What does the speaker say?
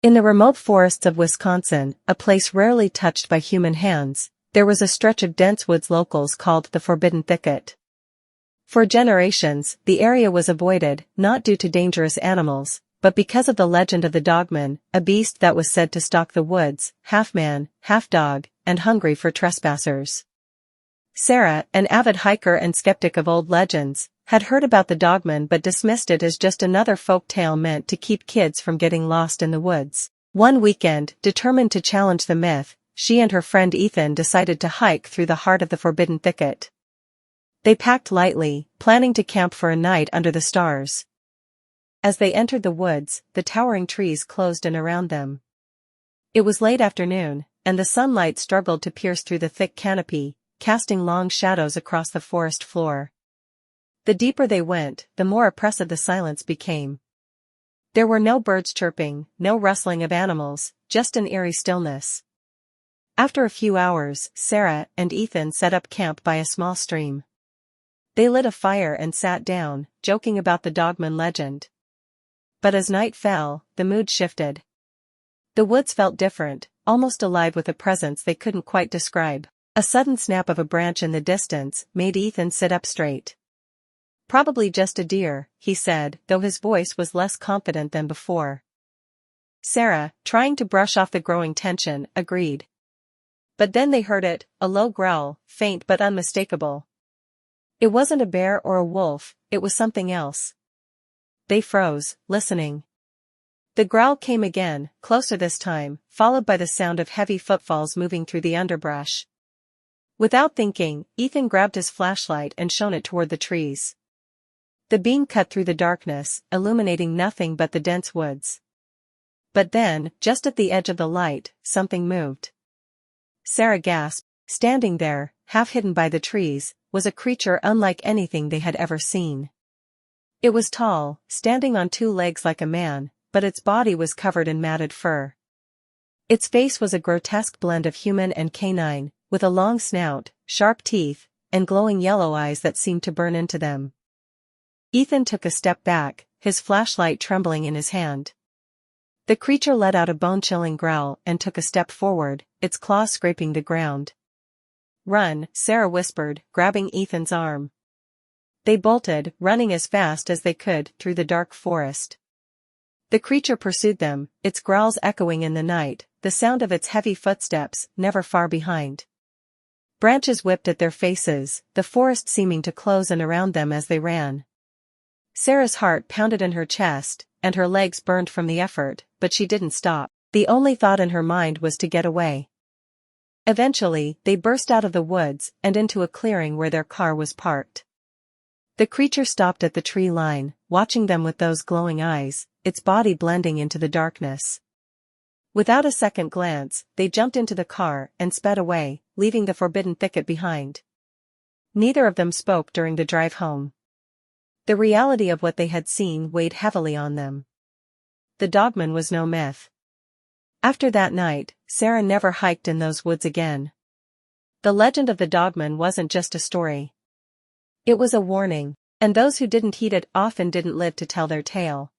In the remote forests of Wisconsin, a place rarely touched by human hands, there was a stretch of dense woods locals called the Forbidden Thicket. For generations, the area was avoided, not due to dangerous animals, but because of the legend of the Dogman, a beast that was said to stalk the woods, half man, half dog, and hungry for trespassers. Sarah, an avid hiker and skeptic of old legends, had heard about the Dogman but dismissed it as just another folk tale meant to keep kids from getting lost in the woods. One weekend, determined to challenge the myth, she and her friend Ethan decided to hike through the heart of the Forbidden Thicket. They packed lightly, planning to camp for a night under the stars. As they entered the woods, the towering trees closed in around them. It was late afternoon, and the sunlight struggled to pierce through the thick canopy, casting long shadows across the forest floor. The deeper they went, the more oppressive the silence became. There were no birds chirping, no rustling of animals, just an eerie stillness. After a few hours, Sarah and Ethan set up camp by a small stream. They lit a fire and sat down, joking about the Dogman legend. But as night fell, the mood shifted. The woods felt different, almost alive with a presence they couldn't quite describe. A sudden snap of a branch in the distance made Ethan sit up straight. "Probably just a deer," he said, though his voice was less confident than before. Sarah, trying to brush off the growing tension, agreed. But then they heard it, a low growl, faint but unmistakable. It wasn't a bear or a wolf, it was something else. They froze, listening. The growl came again, closer this time, followed by the sound of heavy footfalls moving through the underbrush. Without thinking, Ethan grabbed his flashlight and shone it toward the trees. The beam cut through the darkness, illuminating nothing but the dense woods. But then, just at the edge of the light, something moved. Sarah gasped. Standing there, half hidden by the trees, was a creature unlike anything they had ever seen. It was tall, standing on two legs like a man, but its body was covered in matted fur. Its face was a grotesque blend of human and canine, with a long snout, sharp teeth, and glowing yellow eyes that seemed to burn into them. Ethan took a step back, his flashlight trembling in his hand. The creature let out a bone-chilling growl and took a step forward, its claws scraping the ground. "Run," Sarah whispered, grabbing Ethan's arm. They bolted, running as fast as they could through the dark forest. The creature pursued them, its growls echoing in the night, the sound of its heavy footsteps never far behind. Branches whipped at their faces, the forest seeming to close in around them as they ran. Sarah's heart pounded in her chest, and her legs burned from the effort, but she didn't stop. The only thought in her mind was to get away. Eventually, they burst out of the woods and into a clearing where their car was parked. The creature stopped at the tree line, watching them with those glowing eyes, its body blending into the darkness. Without a second glance, they jumped into the car and sped away, leaving the Forbidden Thicket behind. Neither of them spoke during the drive home. The reality of what they had seen weighed heavily on them. The Dogman was no myth. After that night, Sarah never hiked in those woods again. The legend of the Dogman wasn't just a story. It was a warning, and those who didn't heed it often didn't live to tell their tale.